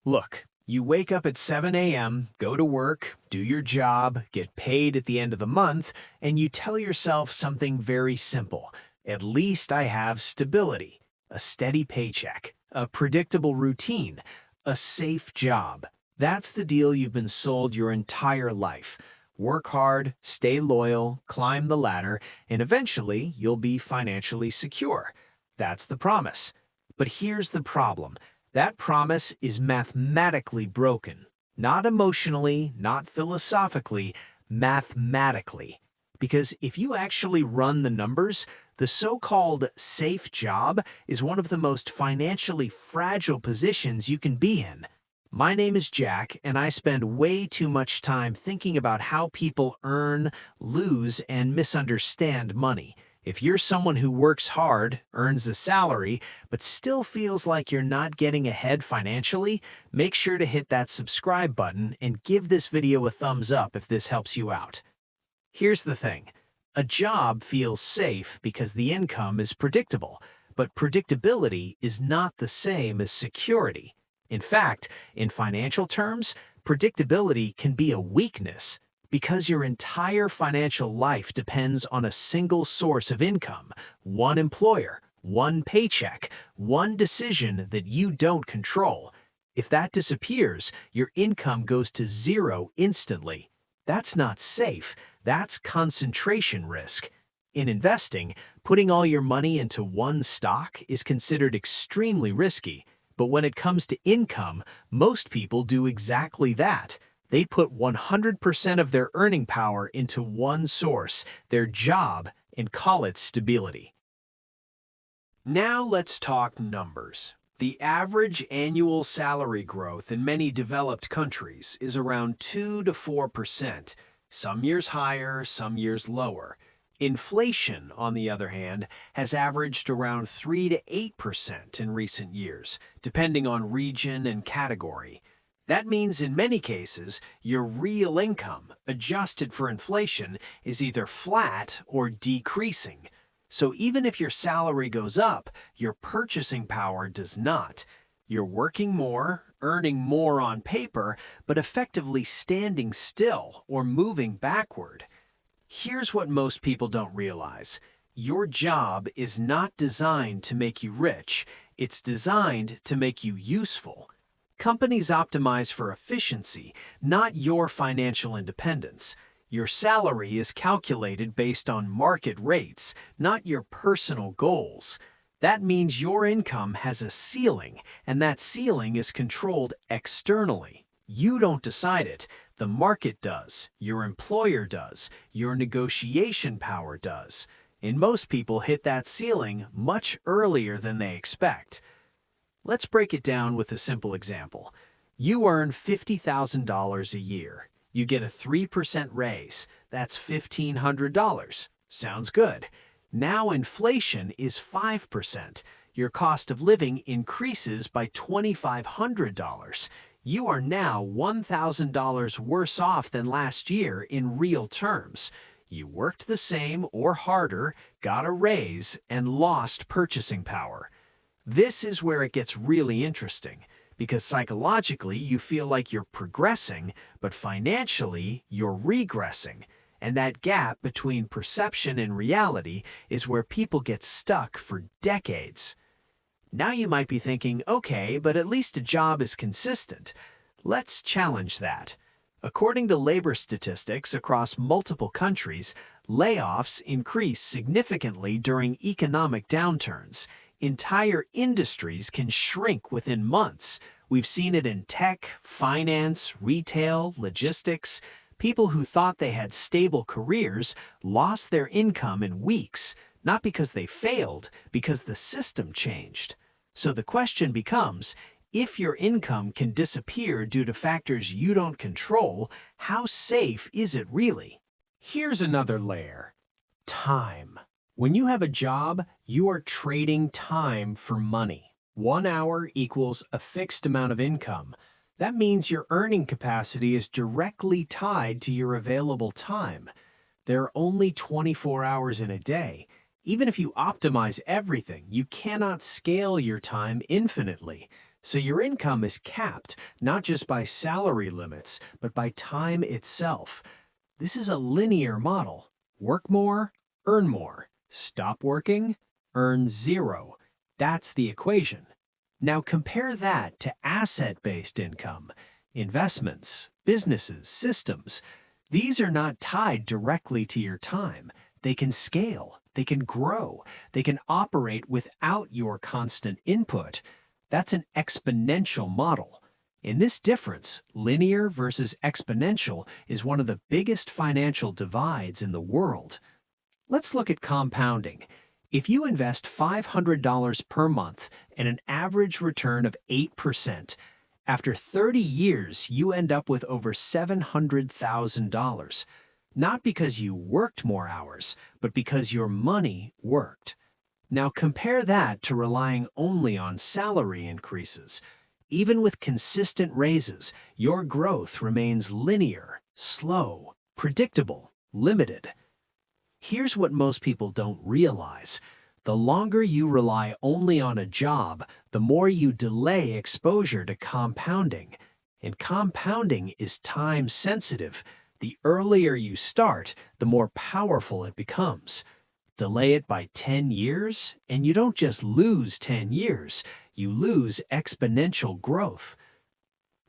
Look, you wake up at 7 a.m., go to work, do your job, get paid at the end of the month, and you tell yourself something very simple. At least I have stability, a steady paycheck, a predictable routine, a safe job. That's the deal you've been sold your entire life. Work hard, stay loyal, climb the ladder, and eventually you'll be financially secure. That's the promise. But here's the problem. That promise is mathematically broken. Not emotionally, not philosophically, mathematically. Because if you actually run the numbers, the so-called safe job is one of the most financially fragile positions you can be in. My name is Jack, and I spend way too much time thinking about how people earn, lose, and misunderstand money. If you're someone who works hard, earns a salary, but still feels like you're not getting ahead financially, make sure to hit that subscribe button and give this video a thumbs up if this helps you out. Here's the thing. A job feels safe because the income is predictable, but predictability is not the same as security. In fact, in financial terms, predictability can be a weakness because your entire financial life depends on a single source of income, one employer, one paycheck, one decision that you don't control. If that disappears, your income goes to zero instantly. That's not safe. That's concentration risk. In investing, putting all your money into one stock is considered extremely risky. But when it comes to income, most people do exactly that. They put 100% of their earning power into one source, their job, and call it stability. Now let's talk numbers. The average annual salary growth in many developed countries is around 2 to 4%, some years higher, some years lower. Inflation, on the other hand, has averaged around 3 to 8% in recent years, depending on region and category. That means in many cases, your real income, adjusted for inflation, is either flat or decreasing. So even if your salary goes up, your purchasing power does not. You're working more, earning more on paper, but effectively standing still or moving backward. Here's what most people don't realize. Your job is not designed to make you rich. It's designed to make you useful. Companies optimize for efficiency, not your financial independence. Your salary is calculated based on market rates, not your personal goals. That means your income has a ceiling, and that ceiling is controlled externally. You don't decide it. The market does, your employer does, your negotiation power does. And most people hit that ceiling much earlier than they expect. Let's break it down with a simple example. You earn $50,000 a year. You get a 3% raise. That's $1,500. Sounds good. Now inflation is 5%. Your cost of living increases by $2,500. You are now $1,000 worse off than last year in real terms. You worked the same or harder, got a raise, and lost purchasing power. This is where it gets really interesting, because psychologically you feel like you're progressing, but financially you're regressing. And that gap between perception and reality is where people get stuck for decades. Now you might be thinking, okay, but at least a job is consistent. Let's challenge that. According to labor statistics across multiple countries, layoffs increase significantly during economic downturns. Entire industries can shrink within months. We've seen it in tech, finance, retail, logistics. People who thought they had stable careers lost their income in weeks, not because they failed, because the system changed. So the question becomes, if your income can disappear due to factors you don't control, how safe is it really? Here's another layer. Time. When you have a job, you are trading time for money. 1 hour equals a fixed amount of income. That means your earning capacity is directly tied to your available time. There are only 24 hours in a day. Even if you optimize everything, you cannot scale your time infinitely. So your income is capped, not just by salary limits, but by time itself. This is a linear model. Work more, earn more. Stop working, earn zero. That's the equation. Now compare that to asset-based income. Investments, businesses, systems. These are not tied directly to your time. They can scale, they can grow, they can operate without your constant input. That's an exponential model. In this difference, linear versus exponential is one of the biggest financial divides in the world. Let's look at compounding. If you invest $500 per month and an average return of 8%, after 30 years you end up with over $700,000. Not because you worked more hours, but because your money worked. Now compare that to relying only on salary increases. Even with consistent raises, your growth remains linear, slow, predictable, limited. Here's what most people don't realize. The longer you rely only on a job, the more you delay exposure to compounding. And compounding is time sensitive. The earlier you start, the more powerful it becomes. Delay it by 10 years, and you don't just lose 10 years, you lose exponential growth.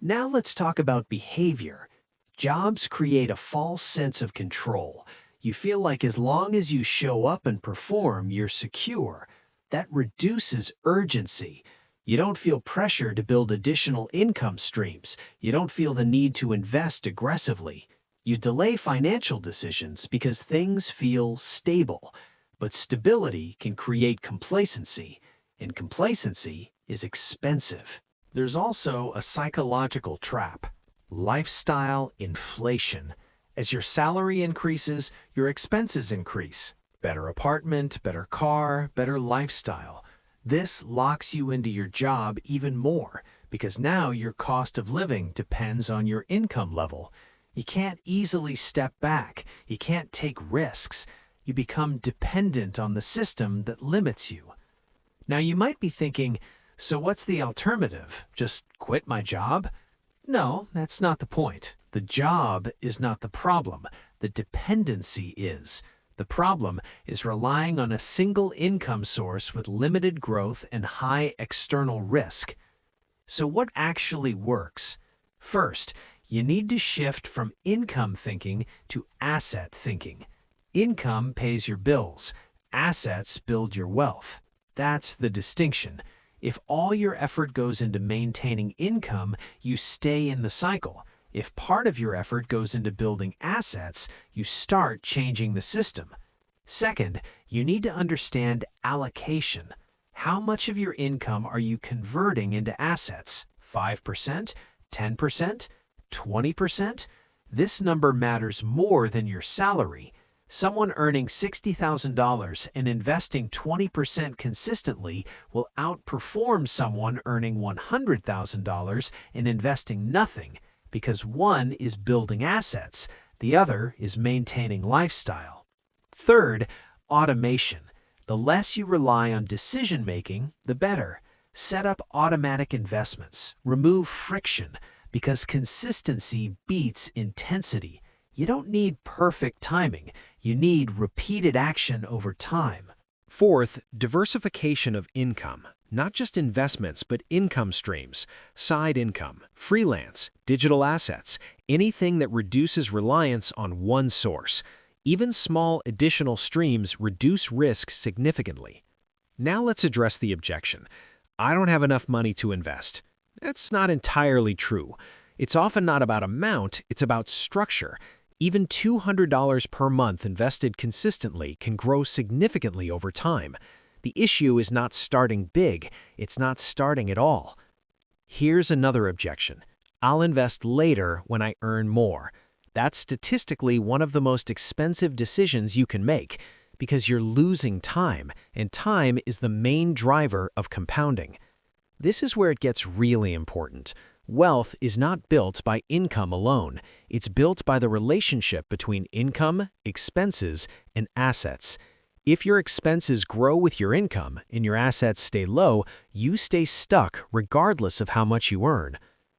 Now let's talk about behavior. Jobs create a false sense of control. You feel like as long as you show up and perform, you're secure. That reduces urgency. You don't feel pressure to build additional income streams. You don't feel the need to invest aggressively. You delay financial decisions because things feel stable. But stability can create complacency, and complacency is expensive. There's also a psychological trap: lifestyle inflation. As your salary increases, your expenses increase. Better apartment, better car, better lifestyle. This locks you into your job even more because now your cost of living depends on your income level. You can't easily step back. You can't take risks. You become dependent on the system that limits you. Now you might be thinking, so what's the alternative? Just quit my job? No, that's not the point. The job is not the problem. The dependency is. The problem is relying on a single income source with limited growth and high external risk. So what actually works? First, you need to shift from income thinking to asset thinking. Income pays your bills. Assets build your wealth. That's the distinction. If all your effort goes into maintaining income, you stay in the cycle. If part of your effort goes into building assets, you start changing the system. Second, you need to understand allocation. How much of your income are you converting into assets? 5%? 10%? 20%? This number matters more than your salary. Someone earning $60,000 and investing 20% consistently will outperform someone earning $100,000 and investing nothing, because one is building assets, the other is maintaining lifestyle. Third, automation. The less you rely on decision-making, the better. Set up automatic investments. Remove friction, because consistency beats intensity. You don't need perfect timing. You need repeated action over time. Fourth, diversification of income. Not just investments, but income streams, side income, freelance, digital assets, anything that reduces reliance on one source. Even small additional streams reduce risk significantly. Now let's address the objection. I don't have enough money to invest. That's not entirely true. It's often not about amount, it's about structure. Even $200 per month invested consistently can grow significantly over time. The issue is not starting big, it's not starting at all. Here's another objection. I'll invest later when I earn more. That's statistically one of the most expensive decisions you can make because you're losing time, and time is the main driver of compounding. This is where it gets really important. Wealth is not built by income alone. It's built by the relationship between income, expenses, and assets. If your expenses grow with your income and your assets stay low, you stay stuck regardless of how much you earn.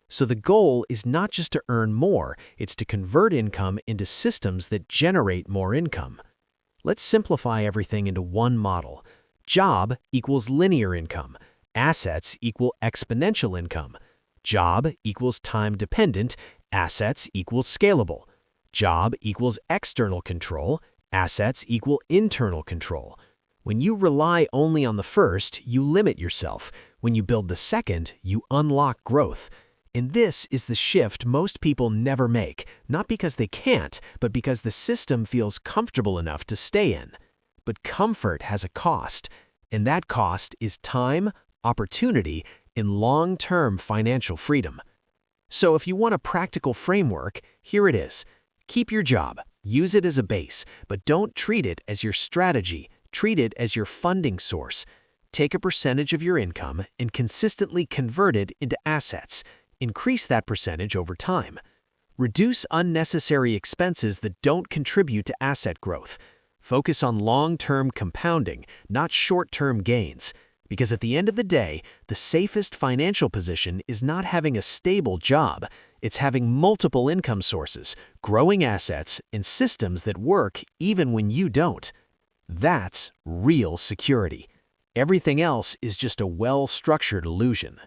So the goal is not just to earn more, it's to convert income into systems that generate more income. Let's simplify everything into one model. Job equals linear income. Assets equal exponential income. Job equals time dependent. Assets equals scalable. Job equals external control. Assets equal internal control. When you rely only on the first, you limit yourself. When you build the second, you unlock growth. And this is the shift most people never make, not because they can't, but because the system feels comfortable enough to stay in. But comfort has a cost, and that cost is time, opportunity, and long-term financial freedom. So if you want a practical framework, here it is. Keep your job, use it as a base, but don't treat it as your strategy, treat it as your funding source. Take a percentage of your income and consistently convert it into assets. Increase that percentage over time. Reduce unnecessary expenses that don't contribute to asset growth. Focus on long-term compounding, not short-term gains. Because at the end of the day, the safest financial position is not having a stable job. It's having multiple income sources, growing assets, and systems that work even when you don't. That's real security. Everything else is just a well-structured illusion.